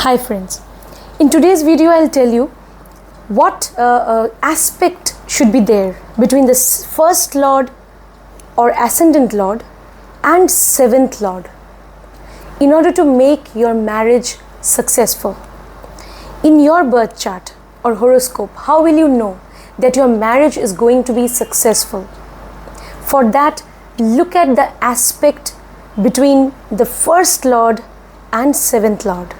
Hi friends, in today's video I'll tell you what aspect should be there between the first lord or ascendant lord and seventh lord in order to make your marriage successful. In your birth chart or horoscope, how will you know that your marriage is going to be successful? For that, look at the aspect between the first lord and seventh lord.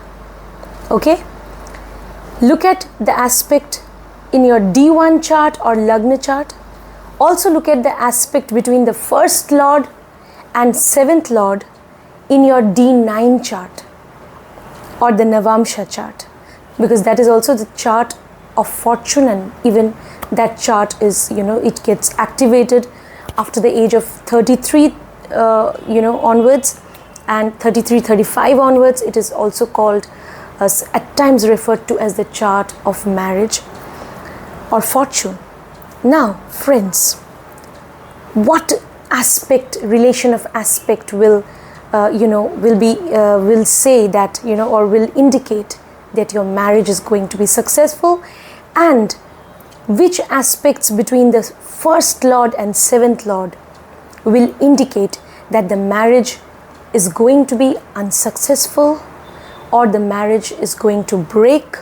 Okay, look at the aspect in your D1 chart or Lagna chart. Also look at the aspect between the first lord and seventh lord in your D9 chart or the Navamsha chart, because that is also the chart of fortune, and even that chart is, it gets activated after the age of 33 onwards, and 33-35 onwards. It is also called at times referred to as the chart of marriage or fortune. Now friends, what aspect, relation of aspect will say that, or will indicate that your marriage is going to be successful, and which aspects between the first lord and seventh lord will indicate that the marriage is going to be unsuccessful, or the marriage is going to break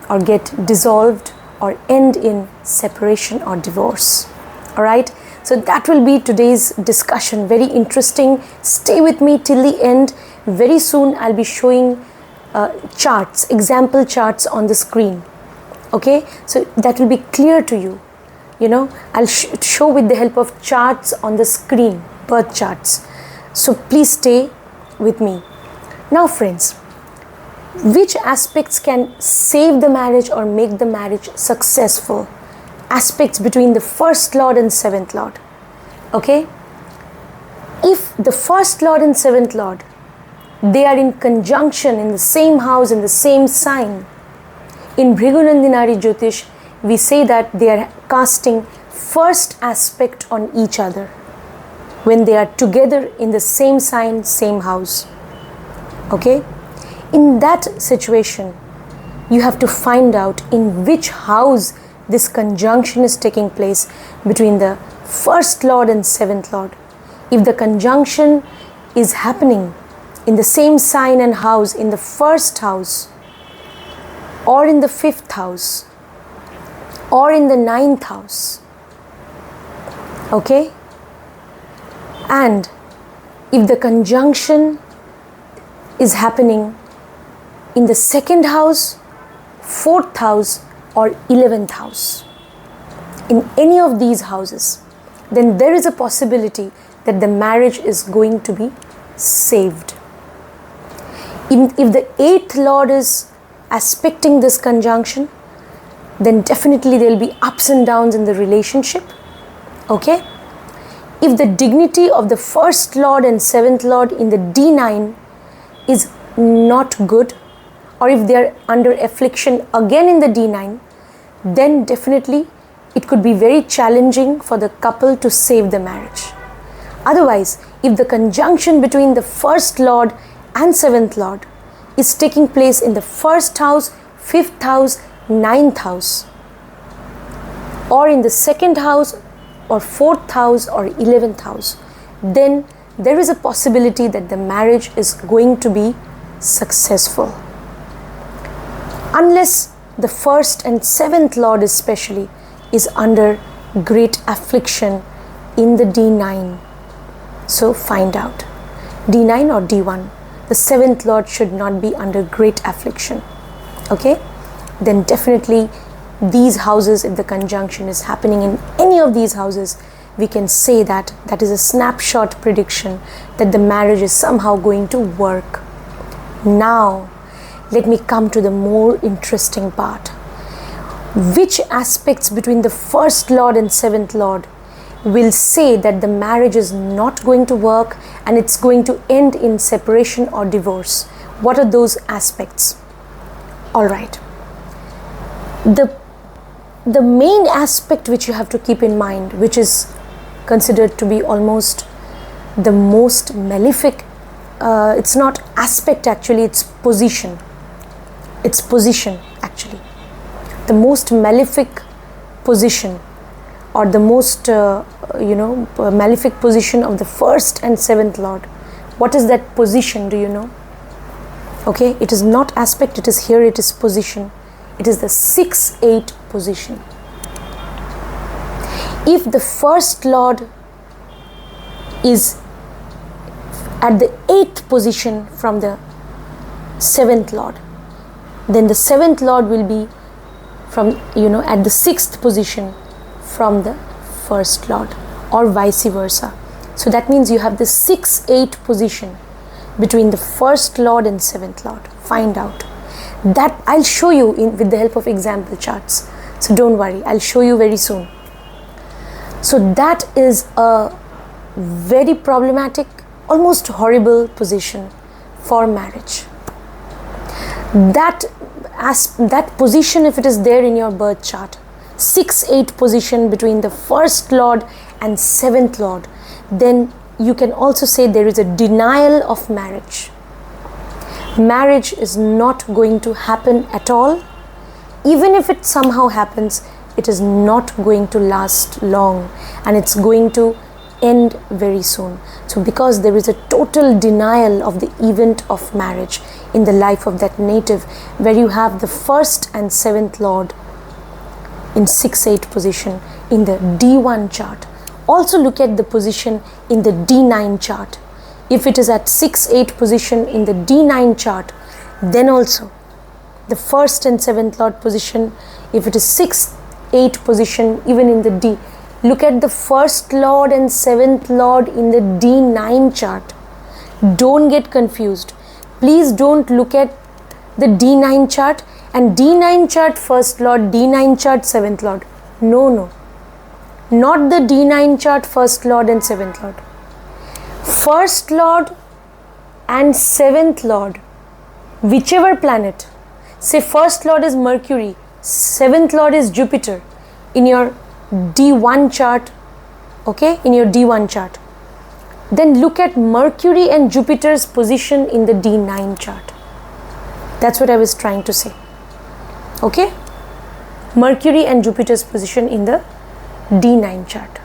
or get dissolved or end in separation or divorce. All right, so that will be today's discussion. Very interesting. Stay with me till the end. Very soon I'll be showing charts, example charts on the screen. Okay, so that will be clear to you. I'll show with the help of charts on the screen, birth charts. So please stay with me. Now friends, which aspects can save the marriage or make the marriage successful? Aspects between the first lord and seventh lord. Okay, if the first lord and seventh lord, they are in conjunction in the same house, in the same sign, in Bhrigunandinari Jyotish we say that they are casting first aspect on each other when they are together in the same sign, same house. Okay, in that situation you have to find out in which house this conjunction is taking place between the first lord and seventh lord. If the conjunction is happening in the same sign and house, in the first house or in the fifth house or in the ninth house, okay, and if the conjunction is happening in the second house, fourth house or 11th house, in any of these houses, then there is a possibility that the marriage is going to be saved. If the 8th lord is aspecting this conjunction, then definitely there will be ups and downs in the relationship. Okay, if the dignity of the first lord and seventh lord in the D9 is not good, or if they are under affliction again in the D9, then definitely it could be very challenging for the couple to save the marriage. Otherwise, if the conjunction between the first lord and seventh lord is taking place in the first house, fifth house, ninth house, or in the second house or fourth house or 11th house, then there is a possibility that the marriage is going to be successful. Unless the first and seventh lord especially is under great affliction in the D9. So find out, D9 or D1, the seventh lord should not be under great affliction. Okay, then definitely these houses, if the conjunction is happening in any of these houses, we can say that that is a snapshot prediction that the marriage is somehow going to work. Now let me come to the more interesting part. Which aspects between the first lord and seventh lord will say that the marriage is not going to work and it's going to end in separation or divorce? What are those aspects? All right, the main aspect which you have to keep in mind, which is considered to be almost the most malefic, it's not aspect actually, it's position. its position actually. The most malefic position, or the most malefic position of the 1st and 7th Lord. What is that position, do you know? Okay, it is not aspect, it is here, it is position. It is the 6-8 position. If the 1st Lord is at the 8th position from the 7th Lord, then the 7th Lord will be from, at the 6th position from the 1st Lord, or vice versa. So that means you have the 6-8 position between the 1st Lord and 7th Lord. Find out. That I'll show you with the help of example charts. So don't worry, I'll show you very soon. So that is a very problematic, almost horrible position for marriage. That position, if it is there in your birth chart, 6-8 position between the 1st Lord and 7th Lord, then you can also say there is a denial of marriage. Marriage is not going to happen at all. Even if it somehow happens, it is not going to last long, and it's going to end very soon. So because there is a total denial of the event of marriage in the life of that native, where you have the 1st and 7th Lord in 6-8 position in the D1 chart. Also look at the position in the D9 chart. If it is at 6-8 position in the D9 chart, then also the 1st and 7th Lord position, if it is 6-8 position even in the D, look at the 1st Lord and 7th Lord in the D9 chart. Don't get confused. Please don't look at the D9 chart and D9 chart 1st Lord, D9 chart 7th Lord. No. Not the D9 chart 1st Lord and 7th Lord. 1st Lord and 7th Lord, whichever planet, say 1st Lord is Mercury, 7th Lord is Jupiter in your D1 chart, okay, in your D1 chart, then look at Mercury and Jupiter's position in the D9 chart. That's what I was trying to say. Okay, Mercury and Jupiter's position in the D9 chart.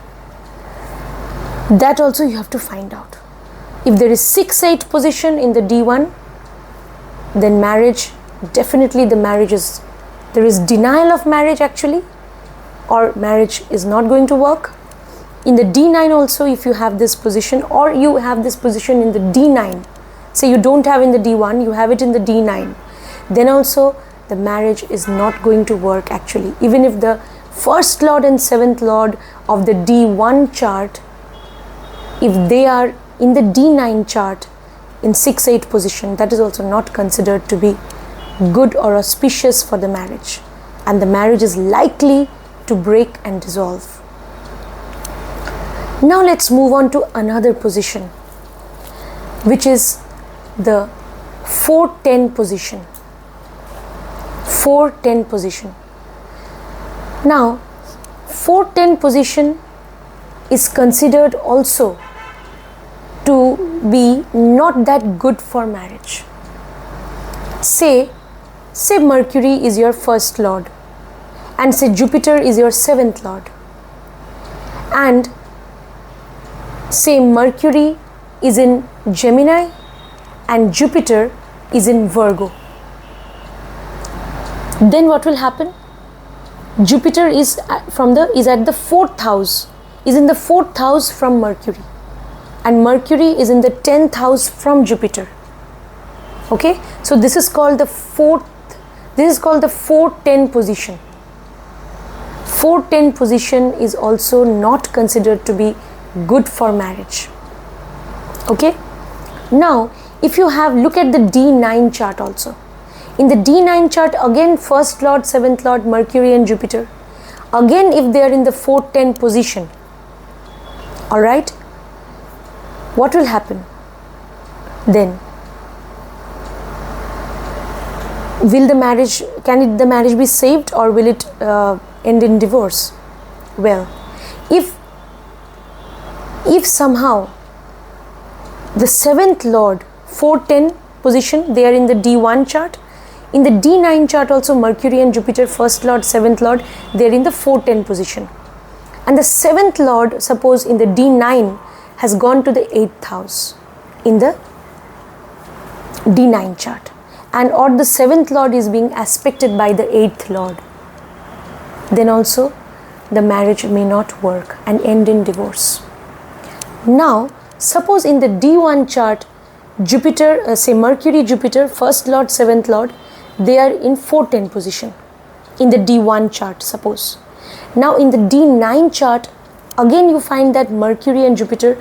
That also you have to find out. If there is 6-8 position in the D1, then marriage, definitely there is denial of marriage actually, or marriage is not going to work. In the D9 also, if you have this position, or you have this position in the D9, say you don't have in the D1, you have it in the D9, then also the marriage is not going to work actually. Even if the 1st Lord and 7th Lord of the D1 chart, if they are in the D9 chart in 6-8 position, that is also not considered to be good or auspicious for the marriage, and the marriage is likely to break and dissolve. Now let's move on to another position, which is the 4-10 position. 4-10 position. Now 4-10 position is considered also to be not that good for marriage. Say Mercury is your 1st Lord, and say Jupiter is your 7th Lord, and say Mercury is in Gemini and Jupiter is in Virgo. Then what will happen? Jupiter is at the 4th house, is in the 4th house from Mercury, and Mercury is in the 10th house from Jupiter. Okay, so this is called the 4-10 position. 4-10 position is also not considered to be good for marriage. Okay, now if you look at the D9 chart also. In the D9 chart, again 1st Lord, 7th Lord, Mercury and Jupiter, again if they are in the 4-10 position, alright, what will happen then? Will the marriage, can the marriage be saved, or will it end in divorce? Well, if somehow the 7th Lord, 4-10 position, they are in the D1 chart, In the D9 chart also, Mercury and Jupiter, first lord, seventh lord, they are in the 4-10 position. And the seventh lord, suppose in the D9, has gone to the 8th house in the D9 chart, and or the seventh lord is being aspected by the 8th lord, then also the marriage may not work and end in divorce. Now, suppose in the D1 chart, Jupiter, say Mercury, Jupiter, first lord, seventh lord, they are in 4-10 position in the D1 chart, suppose. Now in the D9 chart, again you find that Mercury and Jupiter,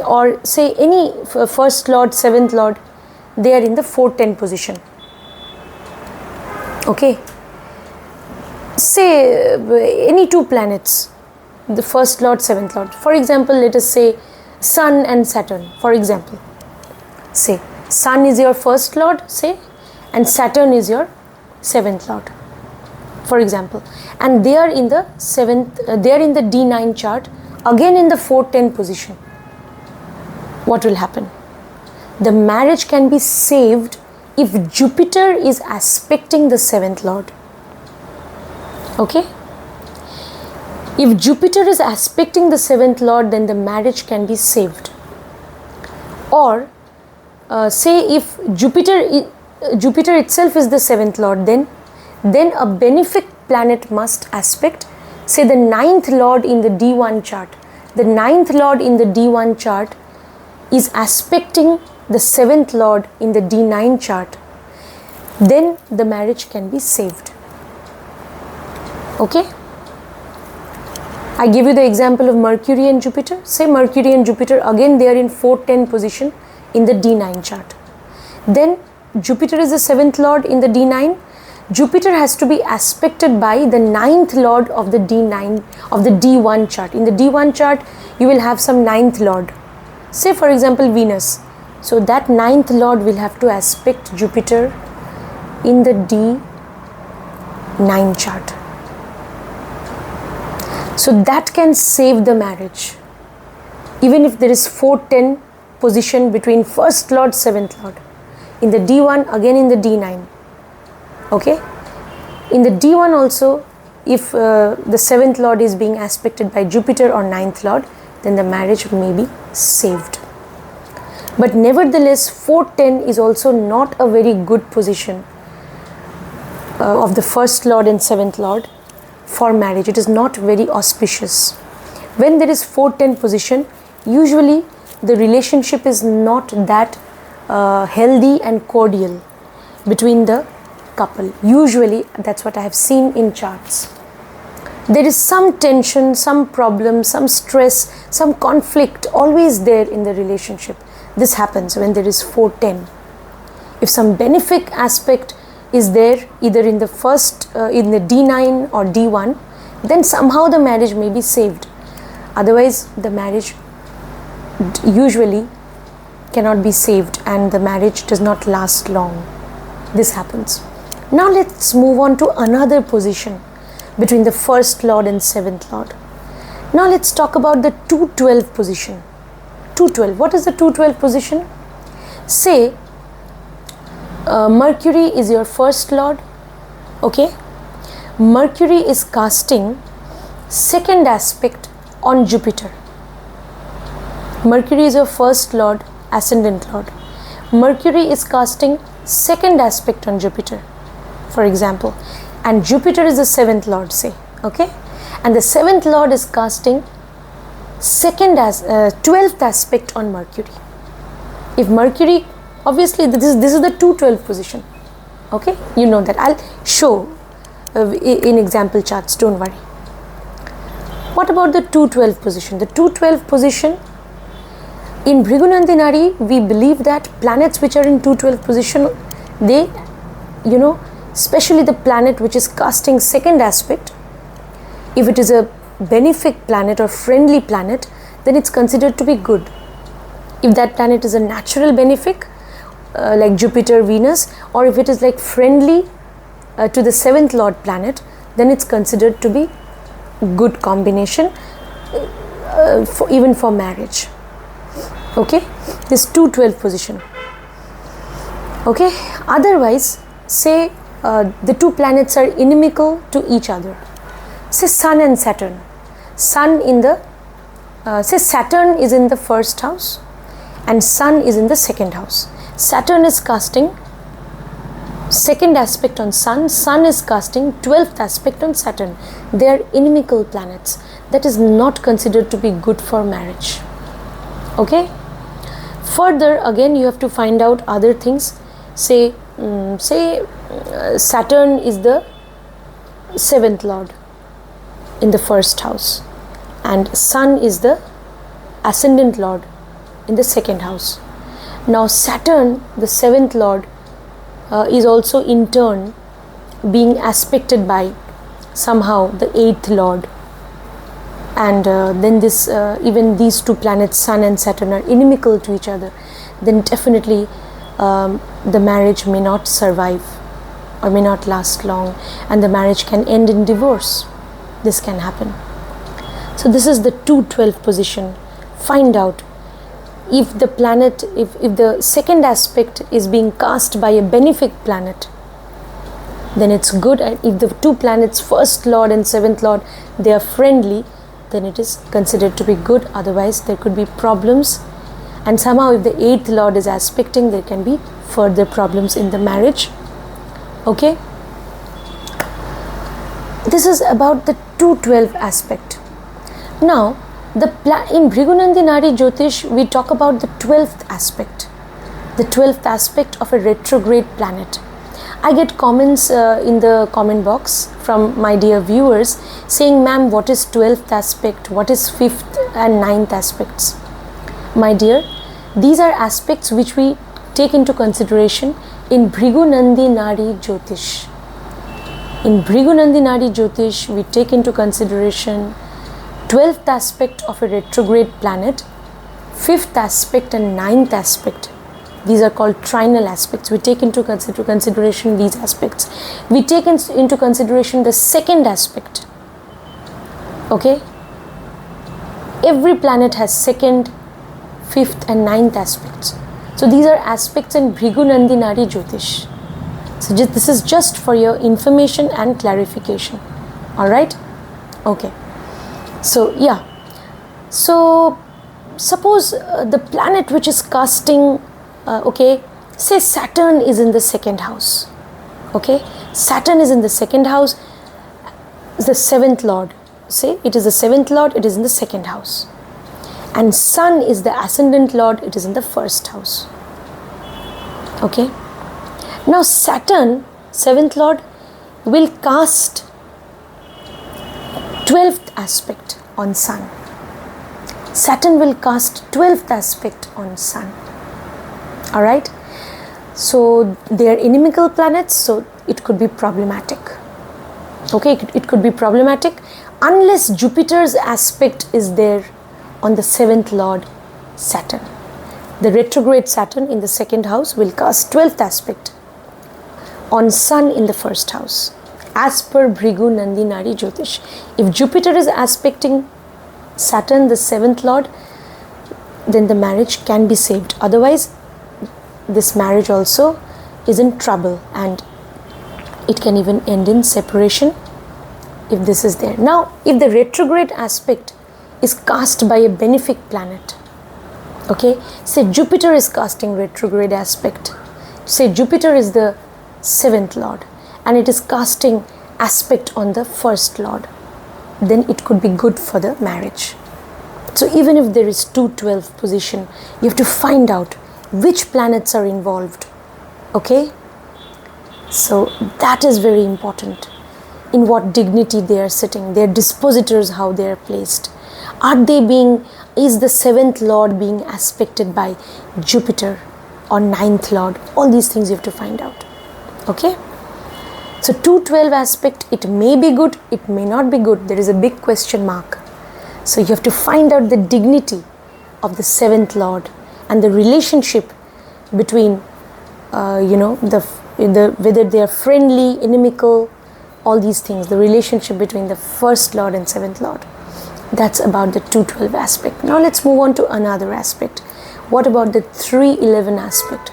or say any first lord, seventh lord, they are in the 4-10 position. Okay. Say any two planets, the first lord, seventh lord. For example, let us say Sun and Saturn, for example. Say Sun is your first lord, say, and Saturn is your seventh lord, for example, and they are in the they are in the D9 chart, again in the 4-10 position. What will happen? The marriage can be saved if Jupiter is aspecting the seventh lord. Okay? If Jupiter is aspecting the seventh lord, then the marriage can be saved. Or say if Jupiter itself is the seventh lord, then a benefic planet must aspect, say the 9th lord in the D1 chart. The 9th lord in the D1 chart is aspecting the 7th lord in the D9 chart. Then the marriage can be saved. Okay? I give you the example of Mercury and Jupiter. Say Mercury and Jupiter, again they are in 4-10 position in the D9 chart. Then Jupiter is the 7th lord in the D9. Jupiter has to be aspected by the 9th lord of the D9 of the D1 chart. In the D1 chart, you will have some 9th lord. Say for example Venus. So that 9th lord will have to aspect Jupiter in the D9 chart. So that can save the marriage. Even if there is 4-10 position between first lord, seventh lord. In the D1, again in the D9. Okay? In the D1 also, if the seventh lord is being aspected by Jupiter or 9th lord, then the marriage may be saved. But nevertheless, 4-10 is also not a very good position of the first lord and seventh lord for marriage. It is not very auspicious. When there is 4-10 position, usually the relationship is not that healthy and cordial between the couple. Usually that's what I have seen in charts. There is some tension, some problem, some stress, some conflict always there in the relationship. This happens when there is 4-10. If some benefic aspect is there either in the first in the D9 or D1, then somehow the marriage may be saved. Otherwise the marriage usually cannot be saved and the marriage does not last long. This happens. Now let's move on to another position between the first lord and seventh lord. Now let's talk about the 212 position. 212. What is the 212 position? Say Mercury is your first lord. Okay, Mercury is casting second aspect on Jupiter. Mercury is your first lord, ascendant lord. Mercury is casting second aspect on Jupiter, for example, and Jupiter is the seventh lord, say. Okay, and the seventh lord is casting second as 12th aspect on Mercury. If Mercury, obviously this is the 212 position. Okay, you know that. I'll show in example charts, don't worry. What about the 212 position? The 212 position, in Bhrigunandinari, we believe that planets which are in 212 position, they, especially the planet which is casting second aspect, if it is a benefic planet or friendly planet, then it's considered to be good. If that planet is a natural benefic, like Jupiter, Venus, or if it is like friendly to the seventh lord planet, then it's considered to be good combination even for marriage. Okay, this 212 position. Okay, otherwise say the two planets are inimical to each other. Say Sun and Saturn. Sun in the say Saturn is in the first house and Sun is in the second house. Saturn is casting second aspect on Sun. Sun is casting 12th aspect on Saturn. They are inimical planets. That is not considered to be good for marriage. Okay. Further, again, you have to find out other things. Say Saturn is the 7th lord in the first house and Sun is the ascendant lord in the second house. Now Saturn, the 7th lord, is also in turn being aspected by somehow the 8th lord, and then this even these two planets, Sun and Saturn, are inimical to each other, then definitely the marriage may not survive or may not last long, and the marriage can end in divorce. This can happen. So this is the 212 position. Find out if the planet, if the second aspect is being cast by a benefic planet, then it's good. And if the two planets, first lord and 7th lord, they are friendly, then it is considered to be good. Otherwise there could be problems, and somehow if the 8th lord is aspecting, there can be further problems in the marriage. Okay, this is about the 212 aspect. Now in Bhrigunandi Nadi Jyotish, we talk about the 12th aspect, the 12th aspect of a retrograde planet. I get comments in the comment box from my dear viewers saying, ma'am, what is 12th aspect, what is 5th and 9th aspects? My dear, these are aspects which we take into consideration in Bhrigunandi Nadi Jyotish. In Bhrigunandi Nadi Jyotish, we take into consideration 12th aspect of a retrograde planet, 5th aspect and 9th aspect. These are called trinal aspects. We take into consideration these aspects. We take into consideration the second aspect. Okay? Every planet has 2nd, 5th and 9th aspects. So these are aspects in Bhrigunandi Nadi Jyotish. So this is just for your information and clarification. Alright? Okay. So yeah. So suppose the planet which is casting, okay, say Saturn is in the second house. Okay, Saturn is in the second house, the 7th lord. Say it is the 7th lord, it is in the second house. And Sun is the ascendant lord, it is in the first house. Okay. Now Saturn, 7th lord, will cast 12th aspect on Sun. Saturn will cast 12th aspect on Sun. Alright. So they are inimical planets, so it could be problematic. Okay, it could be problematic unless Jupiter's aspect is there on the 7th lord Saturn. The retrograde Saturn in the second house will cast 12th aspect on Sun in the first house, as per Bhrigunandi Nadi Jyotish. If Jupiter is aspecting Saturn, the 7th lord, then the marriage can be saved. Otherwise, this marriage also is in trouble, and it can even end in separation if this is there. Now, if the retrograde aspect is cast by a benefic planet, okay, say Jupiter is casting retrograde aspect, say Jupiter is the 7th lord and it is casting aspect on the first lord, then it could be good for the marriage. So even if there is 212 position, you have to find out which planets are involved. Okay, so that is very important. In what dignity they are sitting, their dispositors, how they are placed. Are they being, is the 7th lord being aspected by Jupiter or 9th lord? All these things you have to find out. Okay, so 212 aspect, it may be good, it may not be good. There is a big question mark. So you have to find out the dignity of the 7th lord and the relationship between whether they are friendly, inimical, all these things, the relationship between the first lord and 7th lord. That's about the 212 aspect. Now let's move on to another aspect. What about the 311 aspect?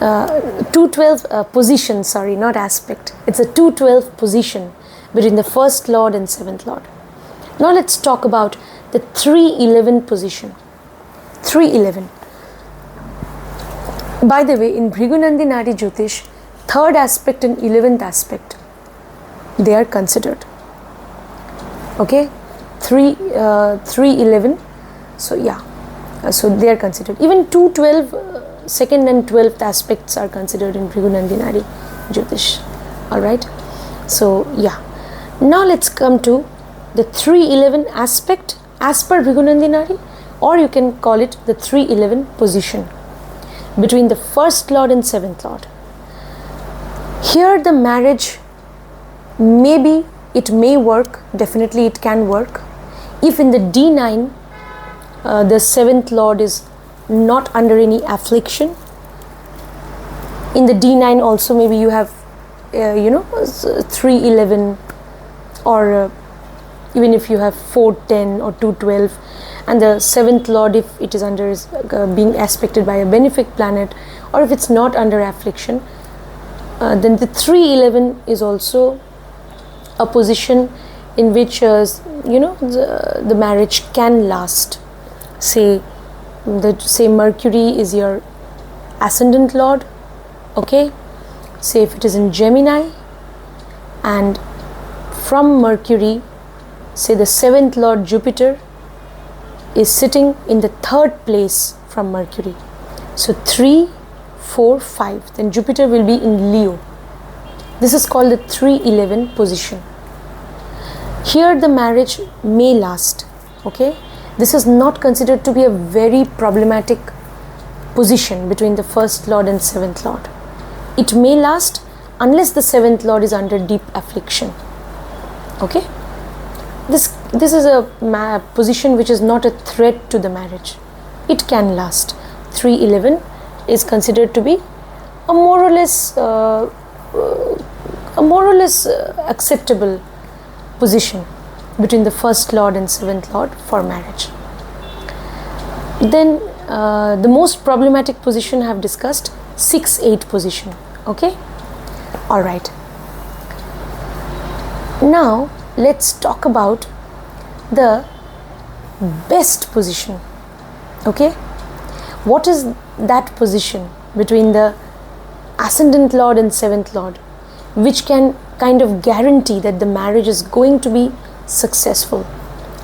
212 position, sorry, not aspect. It's a 212 position between the first lord and seventh lord. Now let's talk about the 311 position. 311. By the way, in Bhrigu Nadi Jyotish, third aspect and 11th aspect, they are considered. Okay, 311. So yeah, so they are considered. Even 212, second and 12th aspects are considered in Bhrigu Nadi Jyotish. Alright, so yeah. Now let's come to the 311 aspect as per Bhrigu Nadi, or you can call it the 311 position between the first lord and seventh lord. Here the marriage, maybe it may work, definitely it can work, if in the D9 the seventh lord is not under any affliction. In the D9 also maybe you have 311, or even if you have 410 or 212, and the seventh lord, if it is under being aspected by a benefic planet, or if it's not under affliction, then the 311 is also a position in which the marriage can last. Say Mercury is your ascendant lord, okay, say if it is in Gemini, and from Mercury, say the seventh lord Jupiter is sitting in the third place from Mercury, so 3, 4, 5, then Jupiter will be in Leo. This is called the 311 position. Here the marriage may last, okay. This is not considered to be a very problematic position between the first lord and seventh lord. It may last unless the seventh lord is under deep affliction, okay. This is a position which is not a threat to the marriage. It can last. 311 is considered to be a more or less acceptable position between the first lord and seventh lord for marriage. Then the most problematic position I have discussed, 6-8 position, okay. All right, now let's talk about the best position, okay. What is that position between the ascendant lord and seventh lord which can kind of guarantee that the marriage is going to be successful?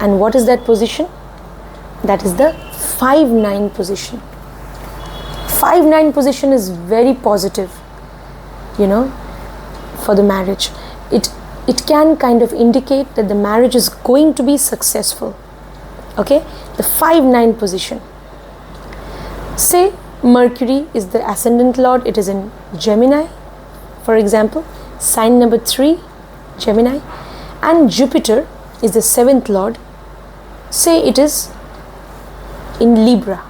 And what is that position? That is the 5-9 position. 5-9 position is very positive, for the marriage. It can kind of indicate that the marriage is going to be successful, okay. The 5-9 position, say Mercury is the ascendant lord, it is in Gemini, for example, sign number 3, Gemini, and Jupiter is the seventh lord, say it is in Libra,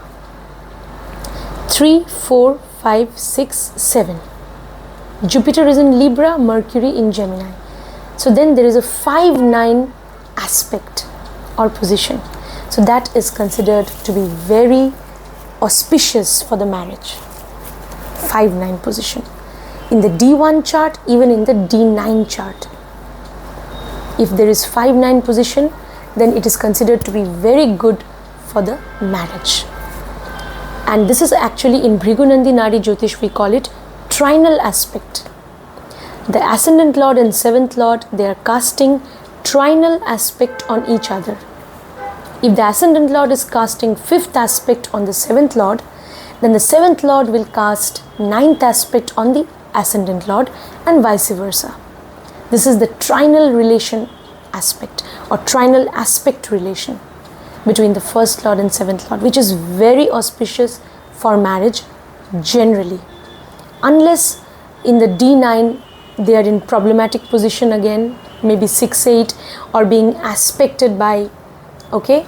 3, 4, 5, 6, 7. Jupiter is in Libra, Mercury in Gemini. So then there is a 5-9 aspect or position. So that is considered to be very auspicious for the marriage. 5-9 position. In the D1 chart, even in the D9 chart. If there is 5-9 position, then it is considered to be very good for the marriage. And this is actually in Bhrigu Nadi Jyotish, we call it trinal aspect. The ascendant lord and seventh lord, they are casting trinal aspect on each other. If the ascendant lord is casting 5th aspect on the seventh lord, then the seventh lord will cast 9th aspect on the ascendant lord, and vice versa. This is the trinal relation aspect or trinal aspect relation between the first lord and seventh lord, which is very auspicious for marriage generally, unless in the D9 they are in problematic position again, maybe 6-8, or being aspected by, okay,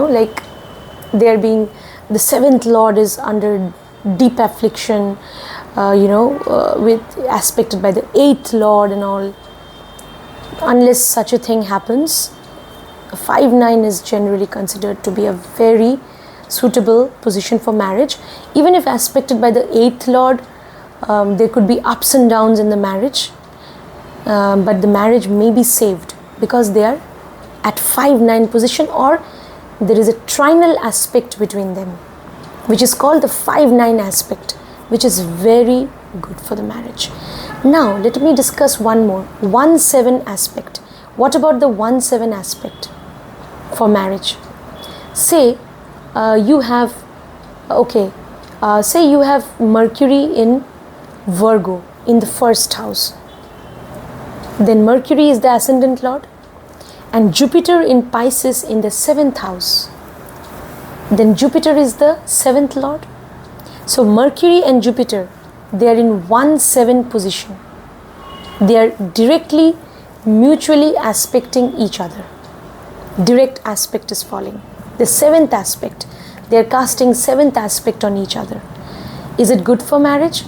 like they are being, the seventh lord is under deep affliction, with aspected by the 8th lord and all. Unless such a thing happens, 5-9 is generally considered to be a very suitable position for marriage. Even if aspected by the 8th lord, there could be ups and downs in the marriage, but the marriage may be saved because they are at 5-9 position, or there is a trinal aspect between them, which is called the 5-9 aspect, which is very good for the marriage. Now let me discuss one more, 1-7 aspect. What about the 1-7 aspect for marriage? Say you have say you have Mercury in Virgo in the 1st house. Then Mercury is the ascendant lord, and Jupiter in Pisces in the 7th house. Then Jupiter is the 7th lord. So Mercury and Jupiter, they are in 1-7 position. They are directly, mutually aspecting each other. Direct aspect is falling. The 7th aspect, they are casting 7th aspect on each other. Is it good for marriage?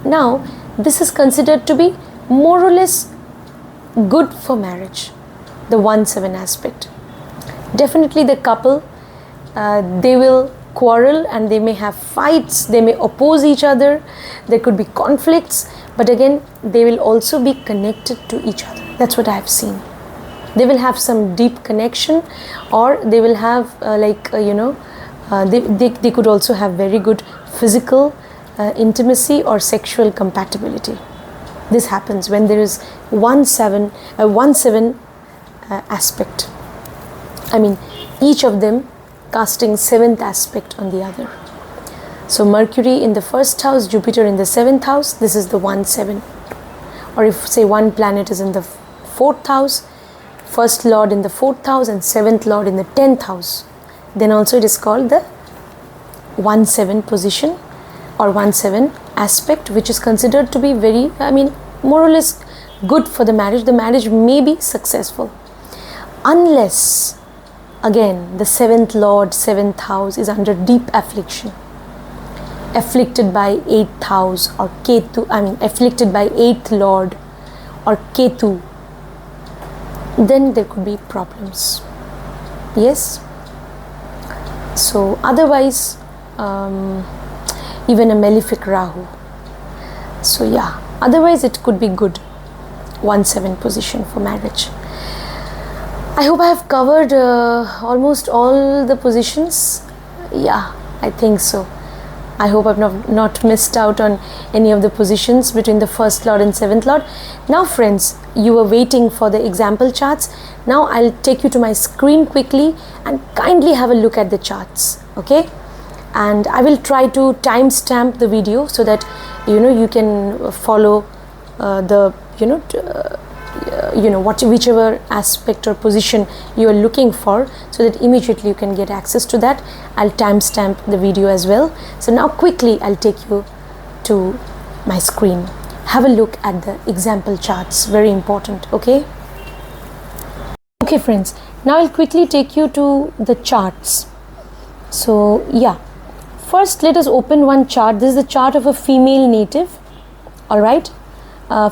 Now, this is considered to be more or less good for marriage, the 1-7 aspect. Definitely the couple, they will quarrel and they may have fights, they may oppose each other, there could be conflicts, but again they will also be connected to each other. That's what I have seen. They will have some deep connection, or they will have they could also have very good physical intimacy or sexual compatibility. This happens when there is 1-7 aspect. I mean, each of them casting 7th aspect on the other. So Mercury in the 1st house, Jupiter in the 7th house, this is the 1-7. Or if say one planet is in the 4th house, 1st lord in the 4th house and 7th lord in the 10th house, then also it is called the 1-7 position or 1-7 aspect, which is considered to be very, more or less good for the marriage. The marriage may be successful, unless again the 7th lord, 7th house is under deep affliction, afflicted by 8th house or Ketu, afflicted by 8th lord or Ketu, then there could be problems. Yes. So otherwise, even a malefic Rahu. So yeah, otherwise it could be good, 1-7 position for marriage. I hope I have covered almost all the positions. Yeah, I think so. I hope I've not missed out on any of the positions between the 1st lord and 7th lord. Now friends, you were waiting for the example charts. Now I'll take you to my screen quickly and kindly have a look at the charts, okay? And I will try to timestamp the video so that you can follow whichever aspect or position you are looking for, so that immediately you can get access to that. I'll timestamp the video as well. So now quickly I'll take you to my screen. Have a look at the example charts, very important, okay? Okay friends, now I'll quickly take you to the charts. So yeah, first let us open one chart. This is the chart of a female native. All right.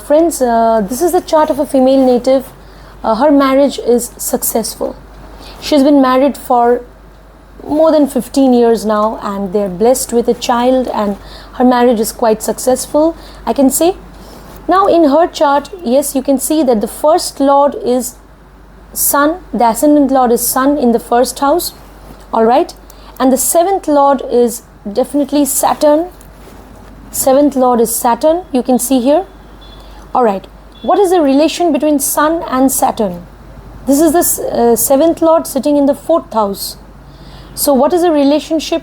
Friends, this is the chart of a female native. Her marriage is successful. She's been married for more than 15 years now, and they're blessed with a child, and her marriage is quite successful, I can say. Now in her chart, yes, you can see that the 1st lord is Sun, the ascendant lord is Sun in the 1st house, all right, and the 7th lord is definitely Saturn. 7th lord is Saturn, you can see here. All right, what is the relation between Sun and Saturn? This is the 7th lord sitting in the 4th house. So what is the relationship,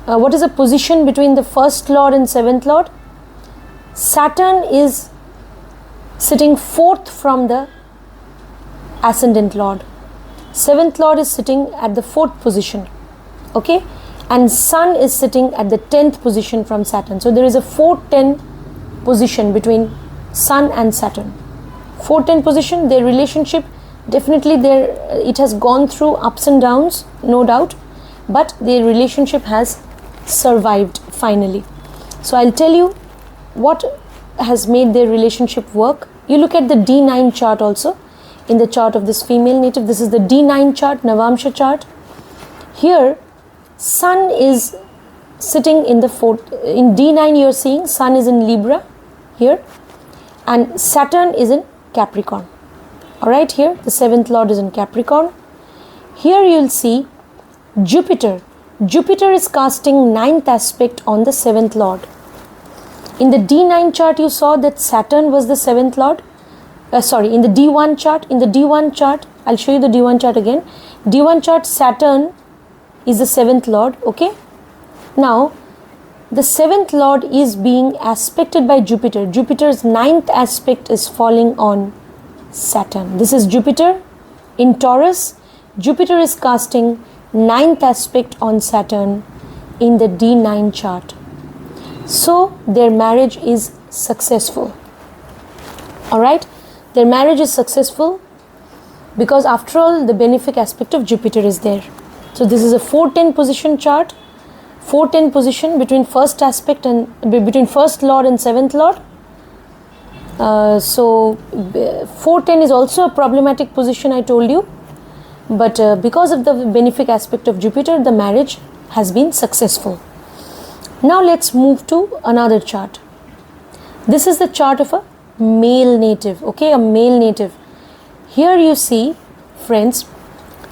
what is the position between the 1st lord and 7th lord? Saturn is sitting 4th from the ascendant lord. 7th lord is sitting at the 4th position, okay, and Sun is sitting at the 10th position from Saturn. So there is a 4-10 position between Sun and Saturn. 4-10 position, their relationship, definitely it has gone through ups and downs, no doubt, but their relationship has survived finally. So I'll tell you what has made their relationship work. You look at the D9 chart also, in the chart of this female native. This is the D9 chart, Navamsha chart. Here Sun is sitting in the in D9. You're seeing Sun is in Libra here, and Saturn is in Capricorn. Alright, here the 7th Lord is in Capricorn. Here you'll see Jupiter. Jupiter is casting 9th aspect on the 7th Lord. In the D9 chart you saw that Saturn was the 7th Lord. In the D1 chart. In the D1 chart, I'll show you the D1 chart again. D1 chart, Saturn is the 7th Lord. Okay. Now, the 7th Lord is being aspected by Jupiter. Jupiter's 9th aspect is falling on Saturn. This is Jupiter in Taurus. Jupiter is casting 9th aspect on Saturn in the D9 chart. So their marriage is successful. Alright, their marriage is successful because after all the benefic aspect of Jupiter is there. So this is a 410 position chart. 410 position between first aspect and between 1st Lord and 7th Lord. So 410 is also a problematic position, I told you. But because of the benefic aspect of Jupiter, the marriage has been successful. Now let's move to another chart. This is the chart of a male native. Okay, a male native. Here you see, friends,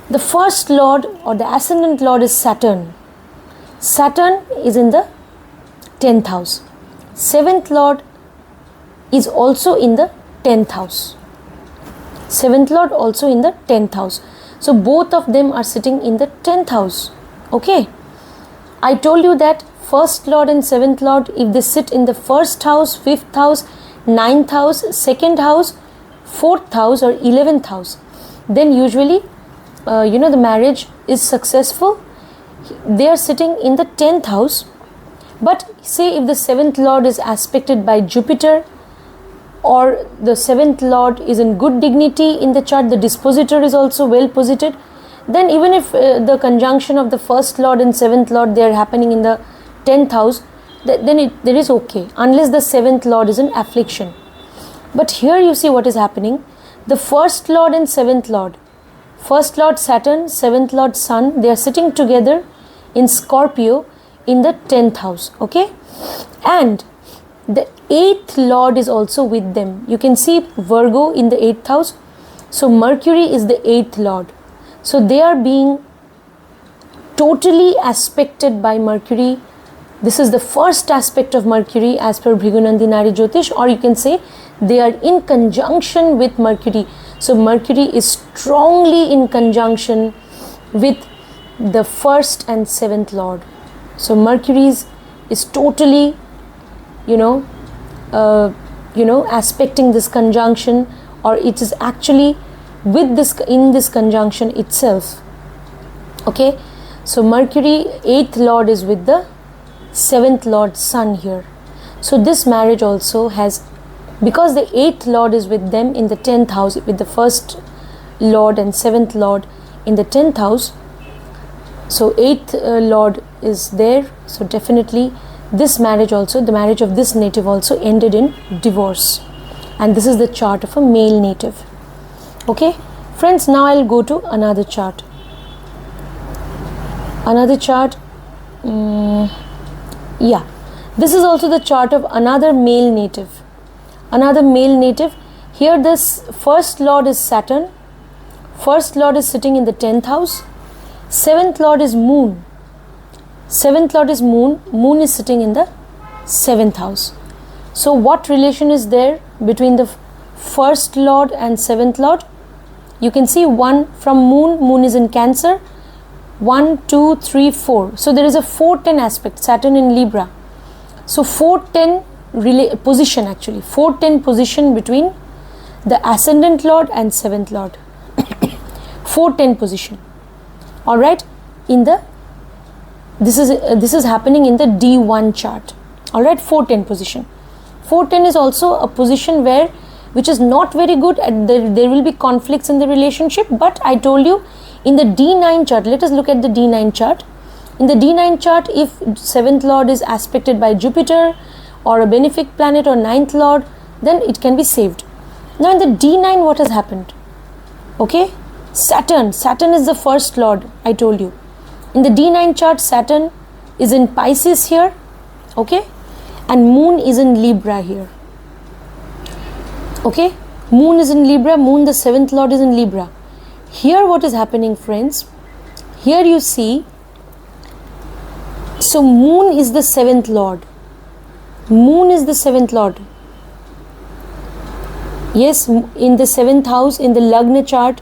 the 1st Lord or the Ascendant Lord is Saturn. Saturn is in the 10th house. 7th Lord is also in the 10th house. 7th Lord also in the 10th house. So both of them are sitting in the 10th house. Okay. I told you that 1st Lord and 7th Lord, if they sit in the 1st house, 5th house, 9th house, 2nd house, 4th house or 11th house, then usually the marriage is successful. They are sitting in the 10th house. But say if the 7th Lord is aspected by Jupiter, or the 7th Lord is in good dignity in the chart, the dispositor is also well posited, then even if the conjunction of the 1st Lord and 7th Lord, they are happening in the 10th house, then there is okay, unless the 7th Lord is in affliction. But here you see what is happening. The 1st Lord and 7th Lord, 1st Lord Saturn, 7th Lord Sun, they are sitting together in Scorpio in the 10th house. Okay, and the 8th Lord is also with them. You can see Virgo in the 8th house. So Mercury is the 8th Lord. So they are being totally aspected by Mercury. This is the first aspect of Mercury as per Bhrigunandi Nari Jyotish, or you can say they are in conjunction with Mercury. So Mercury is strongly in conjunction with the 1st and 7th Lord. So Mercury is totally aspecting this conjunction, or it is actually with this in this conjunction itself. Okay, so Mercury 8th Lord is with the 7th Lord Sun here. So this marriage also has, because the 8th Lord is with them in the 10th house, with the 1st Lord and 7th Lord in the 10th house, so 8th Lord is there. So definitely this marriage also, the marriage of this native also ended in divorce. And this is the chart of a male native. Okay, friends, now I'll go to another chart. Another chart. Yeah, this is also the chart of another male native. Another male native. Here this 1st Lord is Saturn. 1st Lord is sitting in the 10th house. 7th Lord is Moon. 7th Lord is Moon. Moon is sitting in the 7th house. So what relation is there between the 1st Lord and 7th Lord? You can see 1 from Moon. Moon is in Cancer. 1, 2, 3, 4. So there is a 410 aspect, Saturn in Libra. So 410 position actually. 410 position between the Ascendant Lord and 7th Lord. 410 position. Alright. This is happening in the D1 chart. Alright, 410 position. 410 is also a position which is not very good, and there will be conflicts in the relationship. But I told you, in the D9 chart, let us look at the D9 chart. In the D9 chart, if 7th Lord is aspected by Jupiter or a benefic planet or 9th Lord, then it can be saved. Now in the D9, what has happened? Okay, Saturn is the 1st Lord, I told you. In the D9 chart, Saturn is in Pisces here, okay, and Moon is in Libra here, okay. Moon is in Libra, Moon, the 7th Lord, is in Libra. Here what is happening, friends? Here you see, so Moon is the 7th Lord. Moon is the 7th Lord. Yes, in the 7th house, in the Lagna chart,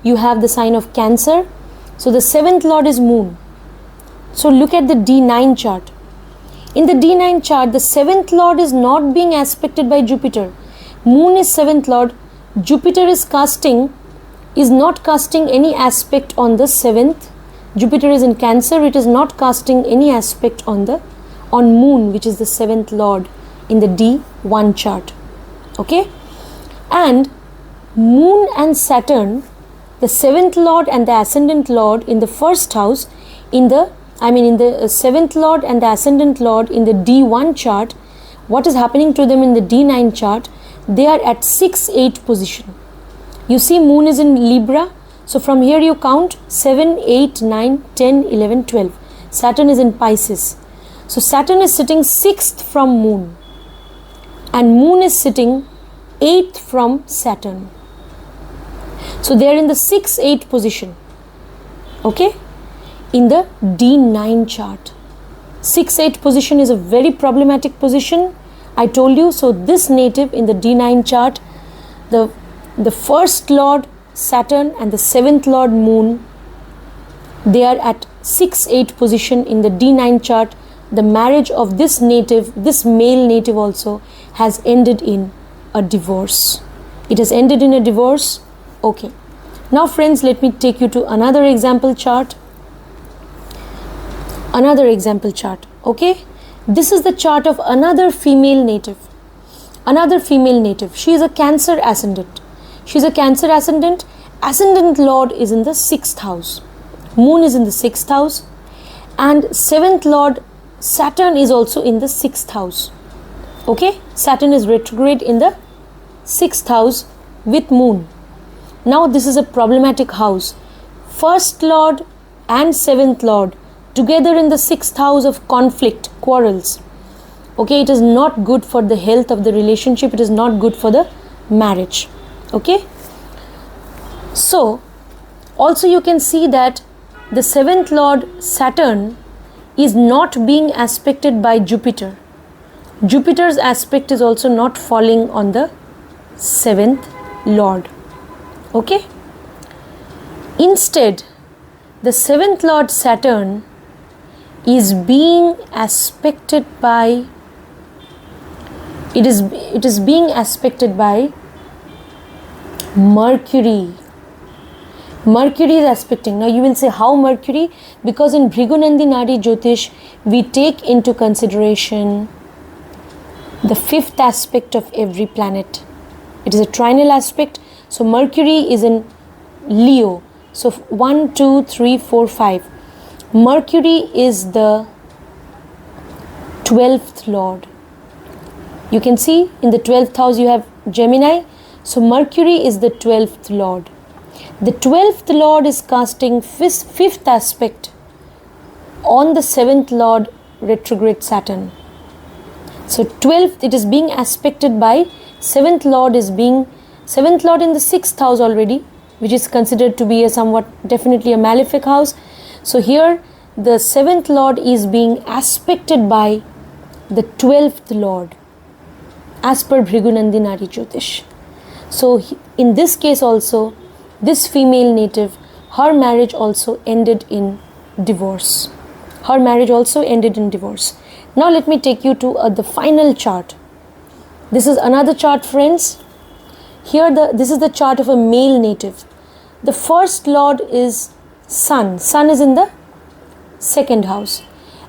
you have the sign of Cancer. So the 7th Lord is Moon. So look at the D9 chart. In the D9 chart, the 7th Lord is not being aspected by Jupiter. Moon is 7th Lord. Jupiter is not casting any aspect on the 7th. Jupiter is in Cancer. It is not casting any aspect on Moon, which is the 7th Lord in the D1 chart. Okay. And Moon and Saturn, the 7th Lord and the Ascendant Lord in the first house, in the 7th Lord and the Ascendant Lord in the D1 chart, what is happening to them in the D9 chart? They are at 6-8 position. You see, Moon is in Libra. So from here you count 7, 8, 9, 10, 11, 12. Saturn is in Pisces. So Saturn is sitting 6th from Moon. And Moon is sitting 8th from Saturn. So they are in the 6-8 position. Okay? In the D9 chart. 6-8 position is a very problematic position. I told you. So this native in the D9 chart, the first Lord Saturn and the 7th Lord Moon, they are at 6-8 position in the D9 chart. The marriage of this native, this male native also, has ended in a divorce. It has ended in a divorce. Okay. Now friends, let me take you to another example chart. Another example chart. Okay. This is the chart of another female native. Another female native. She is a Cancer ascendant. She is a Cancer ascendant. Ascendant Lord is in the 6th house. Moon is in the 6th house. And 7th Lord Saturn is also in the 6th house. Okay. Saturn is retrograde in the 6th house with Moon. Now this is a problematic house. First Lord and 7th Lord together in the 6th house of conflict, quarrels. Okay, it is not good for the health of the relationship. It is not good for the marriage. Okay. So also you can see that the 7th Lord Saturn is not being aspected by Jupiter. Jupiter's aspect is also not falling on the 7th Lord. Okay. Instead, the 7th Lord Saturn is being aspected by, it is being aspected by Mercury. Mercury is aspecting. Now you will say, how Mercury? Because in Bhrigunandi Nadi Jyotish, we take into consideration the 5th aspect of every planet. It is a trinal aspect. So Mercury is in Leo. So 1, 2, 3, 4, 5. Mercury is the 12th Lord. You can see in the 12th house you have Gemini. So Mercury is the 12th Lord. The 12th Lord is casting 5th aspect on the 7th Lord retrograde Saturn. So 12th, it is being aspected by 7th Lord in the 6th house already, which is considered to be a somewhat definitely a malefic house. So here the 7th Lord is being aspected by the 12th Lord as per Bhrigunandi Nadi Jyotish. So in this case also, this female native, her marriage also ended in divorce. Her marriage also ended in divorce. Now let me take you to the final chart. This is another chart, friends. Here this is the chart of a male native. The first Lord is Sun. Sun is in the 2nd house.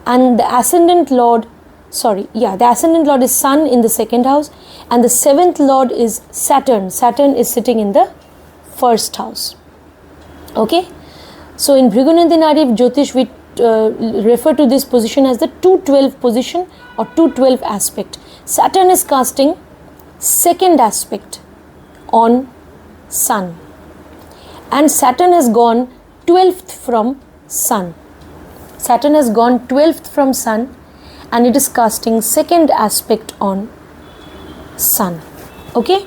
And the Ascendant Lord, the Ascendant Lord is Sun in the 2nd house. And the 7th Lord is Saturn. Saturn is sitting in the 1st house. Okay. So in Bhrigunandi Nadi Jyotish, we refer to this position as the 212 position or 212 aspect. Saturn is casting 2nd aspect on Sun. And Saturn has gone 12th from Sun. Saturn has gone 12th from Sun and it is casting second aspect on Sun. Okay.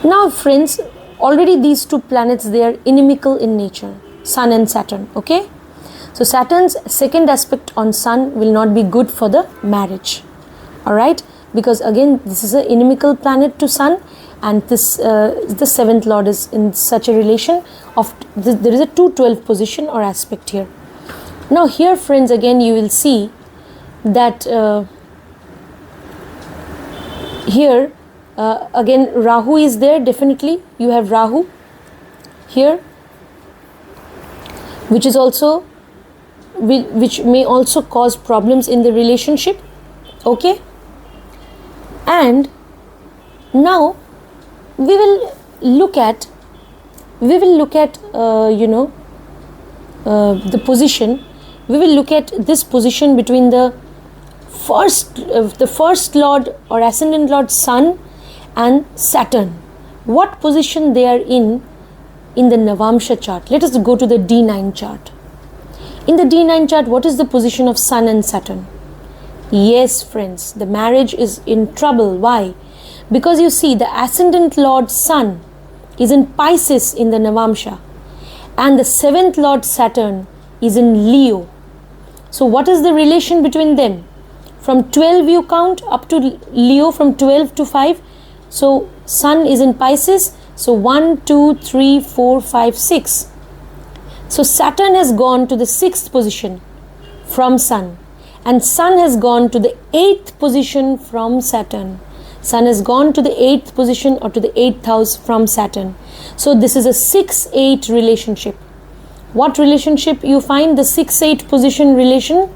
Now friends, already these two planets, they are inimical in nature, Sun and Saturn. Okay. So Saturn's second aspect on Sun will not be good for the marriage. Alright. Because again, this is an inimical planet to Sun, and this the 7th Lord is in such a relation of there is a 212 position or aspect here. Now here friends, again you will see that here again Rahu is there. Definitely you have Rahu here, which is also which may also cause problems in the relationship. Okay. And now we will look at the position. We will look at this position between the first Lord or Ascendant Lord Sun and Saturn. What position they are in the Navamsha chart. Let us go to the D9 chart. In the D9 chart, what is the position of Sun and Saturn? Yes friends, the marriage is in trouble. Why? Because you see, the Ascendant Lord Sun is in Pisces in the Navamsha, and the 7th Lord Saturn is in Leo. So what is the relation between them? From 12 you count up to Leo, from 12 to 5. So Sun is in Pisces. So 1, 2, 3, 4, 5, 6. So Saturn has gone to the 6th position from Sun. And Sun has gone to the 8th position from Saturn. Sun has gone to the 8th position or to the 8th house from Saturn. So this is a 6-8 relationship. What relationship you find? The 6-8 position relation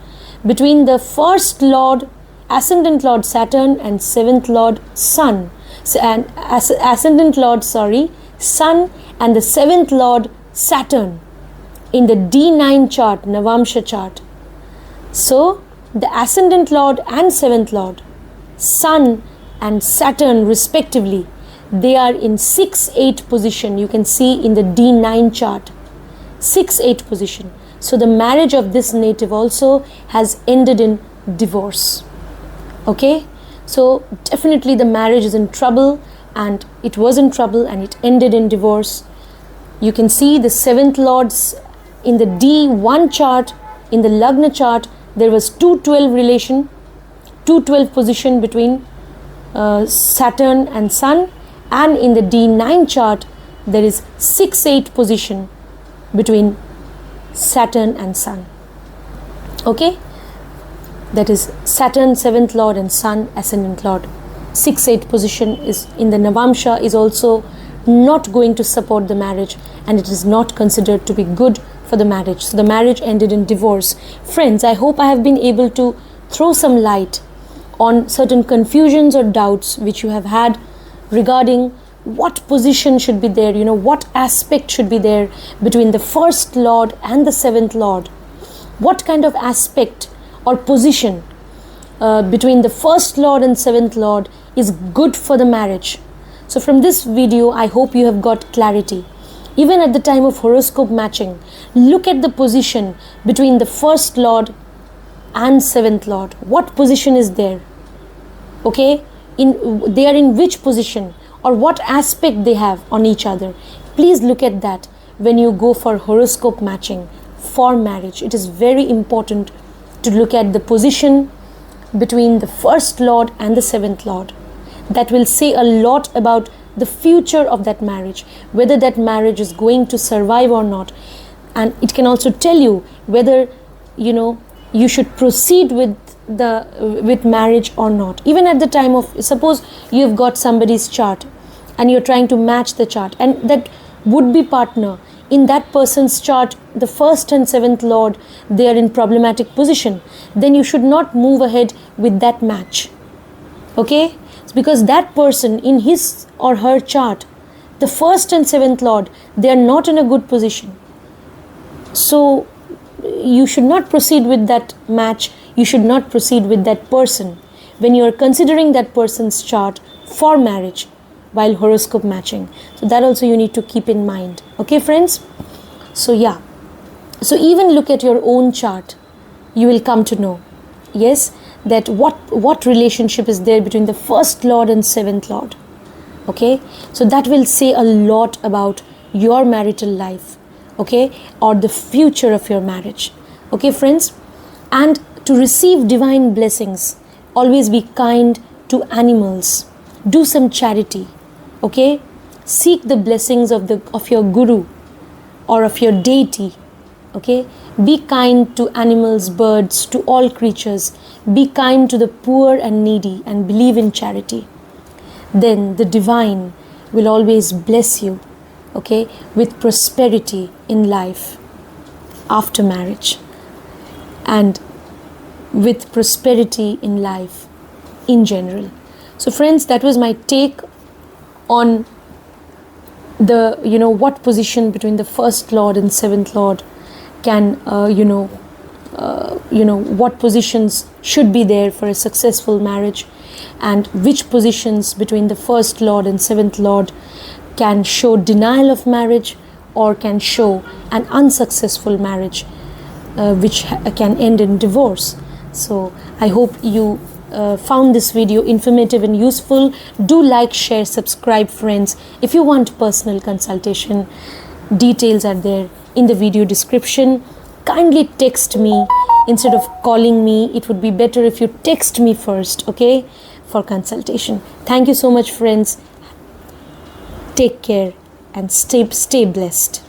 between the first Lord, Ascendant Lord Saturn, and 7th Lord Sun. And Ascendant Lord, Sun and the 7th Lord Saturn in the D9 chart, Navamsha chart. So the Ascendant Lord and 7th Lord, Sun and Saturn respectively, they are in 6-8 position. You can see in the D9 chart, 6-8 position. So the marriage of this native also has ended in divorce. Okay. So definitely the marriage is in trouble, and it was in trouble and it ended in divorce. You can see the 7th Lords in the D1 chart, in the Lagna chart, there was 212 relation, 212 position between Saturn and Sun, and in the D9 chart there is 6-8 position between Saturn and Sun. Okay, that is Saturn 7th Lord and Sun Ascendant Lord. 6-8 position is in the Navamsha is also not going to support the marriage, and it is not considered to be good for the marriage. So the marriage ended in divorce. Friends, I hope I have been able to throw some light on certain confusions or doubts which you have had regarding what position should be there, what aspect should be there between the first Lord and the 7th Lord. What kind of aspect or position between the first Lord and 7th Lord is good for the marriage. So from this video, I hope you have got clarity. Even at the time of horoscope matching, look at the position between the first Lord and 7th Lord. What position is there? Okay, they are in which position, or what aspect they have on each other. Please look at that when you go for horoscope matching for marriage. It is very important to look at the position between the first Lord and the 7th Lord. That will say a lot about the future of that marriage, whether that marriage is going to survive or not. And it can also tell you whether you should proceed with marriage or not. Even at the time of, suppose you've got somebody's chart and you're trying to match the chart, and that would-be partner, in that person's chart, the first and 7th Lord, they are in problematic position, then you should not move ahead with that match. Okay? It's because that person, in his or her chart, the first and 7th Lord, they are not in a good position. So you should not proceed with that match. You should not proceed with that person when you are considering that person's chart for marriage while horoscope matching. So that also you need to keep in mind. Okay, friends? So yeah, So even look at your own chart, you will come to know, yes, that what relationship is there between the first lord and seventh lord. Okay, so that will say a lot about your marital life, okay, or the future of your marriage. Okay, friends, and to receive divine blessings, always be kind to animals, do some charity, okay, seek the blessings of your guru or of your deity. Okay, be kind to animals, birds, to all creatures. Be kind to the poor and needy, and believe in charity. Then the divine will always bless you, okay, with prosperity in life after marriage, and with prosperity in life in general. So friends, that was my take on the, what position between the first lord and seventh lord can, what positions should be there for a successful marriage, and which positions between the first lord and seventh lord can show denial of marriage or can show an unsuccessful marriage, which can end in divorce. So I hope you found this video informative and useful. Do like, share, subscribe, friends. If you want personal consultation, details are there in the video description. Kindly text me instead of calling me. It would be better if you text me first, okay, for consultation. Thank you so much, friends. Take care and stay blessed.